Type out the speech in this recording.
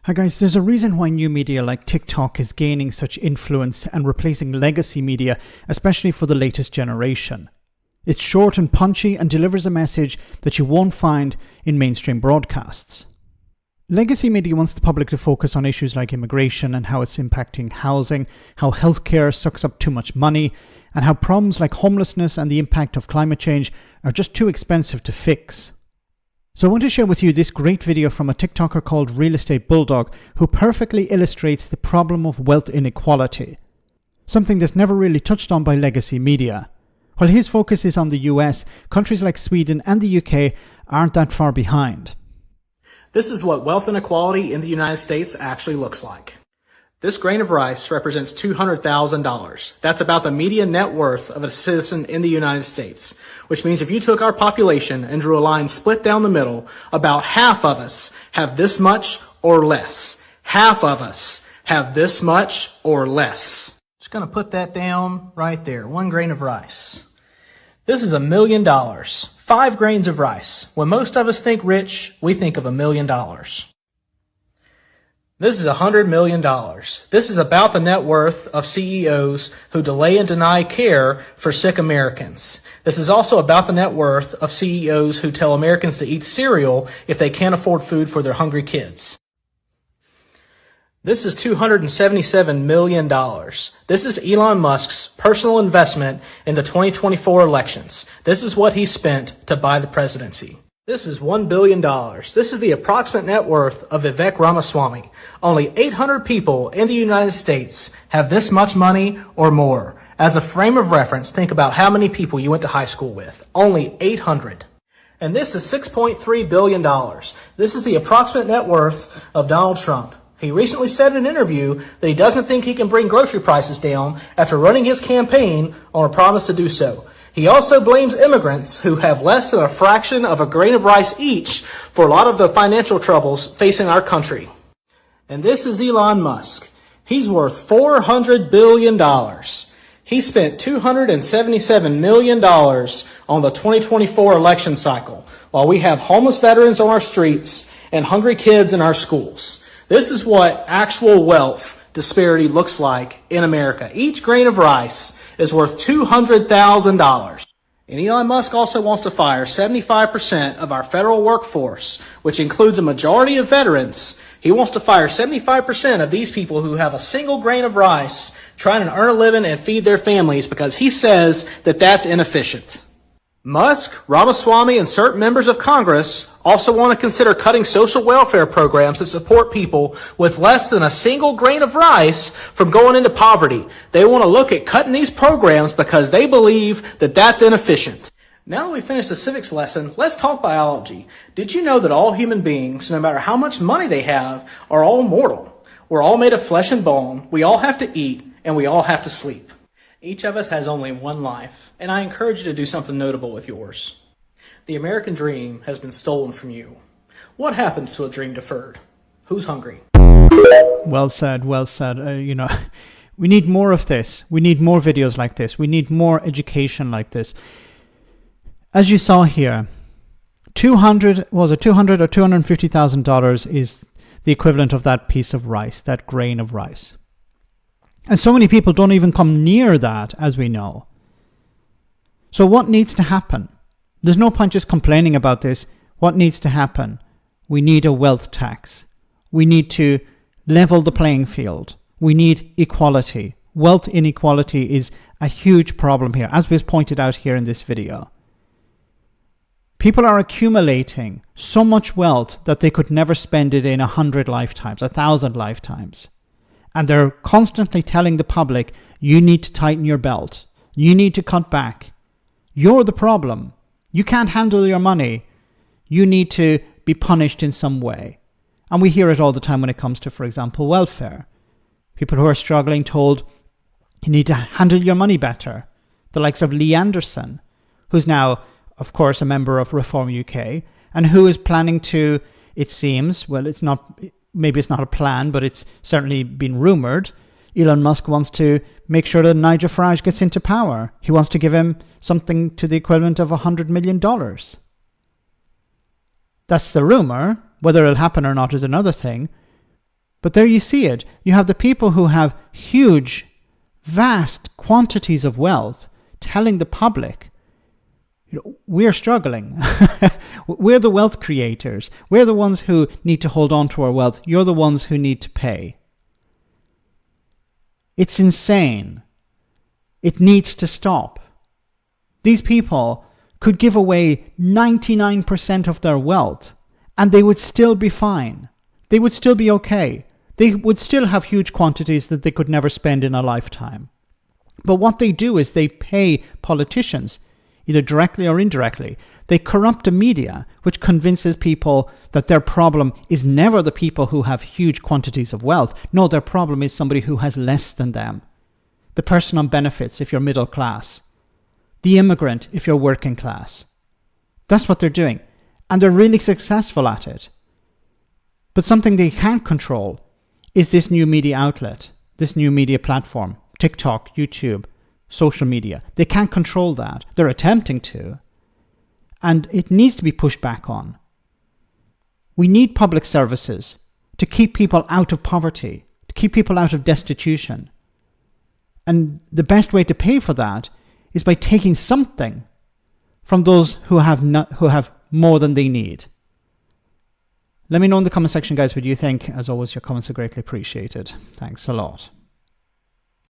Hi guys, there's a reason why new media like TikTok is gaining such influence and replacing legacy media, especially for the latest generation. It's short and punchy and delivers a message that you won't find in mainstream broadcasts. Legacy media wants the public to focus on issues like immigration and how it's impacting housing, how healthcare sucks up too much money, and how problems like homelessness and the impact of climate change are just too expensive to fix. So I want to share with you this great video from a TikToker called Real Estate Bulldog who perfectly illustrates the problem of wealth inequality, something that's never really touched on by legacy media. While his focus is on the US, countries like Sweden and the UK aren't that far behind. This is what wealth inequality in the United States actually looks like. This grain of rice represents $200,000. That's about the median net worth of a citizen in the United States, which means if you took our population and drew a line split down the middle, about half of us have this much or less. Half of us have this much or less. Just going to put that down right there. 1 grain of rice. This is $1 million. 5 grains of rice. When most of us think rich, we think of $1 million. This is $100 million. This is about the net worth of CEOs who delay and deny care for sick Americans. This is also about the net worth of CEOs who tell Americans to eat cereal if they can't afford food for their hungry kids. This is $277 million. This is Elon Musk's personal investment in the 2024 elections. This is what he spent to buy the presidency. This is $1 billion. This is the approximate net worth of Vivek Ramaswamy. Only 800 people in the United States have this much money or more. As a frame of reference, think about how many people you went to high school with. Only 800. And this is $6.3 billion. This is the approximate net worth of Donald Trump. He recently said in an interview that he doesn't think he can bring grocery prices down after running his campaign on a promise to do so. He also blames immigrants who have less than a fraction of a grain of rice each for a lot of the financial troubles facing our country. And this is Elon Musk. He's worth $400 billion. He spent $277 million on the 2024 election cycle, while we have homeless veterans on our streets and hungry kids in our schools. This is what actual wealth disparity looks like in America. Each grain of rice is worth $200,000. And Elon Musk also wants to fire 75% of our federal workforce, which includes a majority of veterans. He wants to fire 75% of these people who have a single grain of rice trying to earn a living and feed their families because he says that that's inefficient. Musk, Ramaswamy, and certain members of Congress also want to consider cutting social welfare programs that support people with less than a single grain of rice from going into poverty. They want to look at cutting these programs because they believe that that's inefficient. Now that we finished the civics lesson, let's talk biology. Did you know that all human beings, no matter how much money they have, are all mortal? We're all made of flesh and bone, we all have to eat, and we all have to sleep. Each of us has only one life, and I encourage you to do something notable with yours. The American dream has been stolen from you. What happens to a dream deferred? Who's hungry? Well said, well said. We need more of this. We need more videos like this. We need more education like this. As you saw here, $200,000 or $250,000 is the equivalent of that piece of rice, that grain of rice. And so many people don't even come near that, as we know. So what needs to happen? There's no point just complaining about this. What needs to happen? We need a wealth tax. We need to level the playing field. We need equality. Wealth inequality is a huge problem here, as was pointed out here in this video. People are accumulating so much wealth that they could never spend it in 100 lifetimes, 1,000 lifetimes. And they're constantly telling the public, you need to tighten your belt. You need to cut back. You're the problem. You can't handle your money. You need to be punished in some way. And we hear it all the time when it comes to, for example, welfare. People who are struggling told, you need to handle your money better. The likes of Lee Anderson, who's now, of course, a member of Reform UK, and who is planning to, it seems, well, maybe it's not a plan, but it's certainly been rumored. Elon Musk wants to make sure that Nigel Farage gets into power. He wants to give him something to the equivalent of $100 million. That's the rumor. Whether it'll happen or not is another thing. But there you see it. You have the people who have huge, vast quantities of wealth telling the public, we're struggling. We're the wealth creators. We're the ones who need to hold on to our wealth. You're the ones who need to pay. It's insane. It needs to stop. These people could give away 99% of their wealth and they would still be fine. They would still be okay. They would still have huge quantities that they could never spend in a lifetime. But what they do is they pay politicians, either directly or indirectly. They corrupt the media, which convinces people that their problem is never the people who have huge quantities of wealth. No, their problem is somebody who has less than them. The person on benefits if you're middle class. The immigrant if you're working class. That's what they're doing. And they're really successful at it. But something they can't control is this new media outlet, this new media platform, TikTok, YouTube, social media. They can't control that. They're attempting to. And it needs to be pushed back on. We need public services to keep people out of poverty, to keep people out of destitution. And the best way to pay for that is by taking something from those who have more than they need. Let me know in the comment section, guys, what you think. As always, your comments are greatly appreciated. Thanks a lot.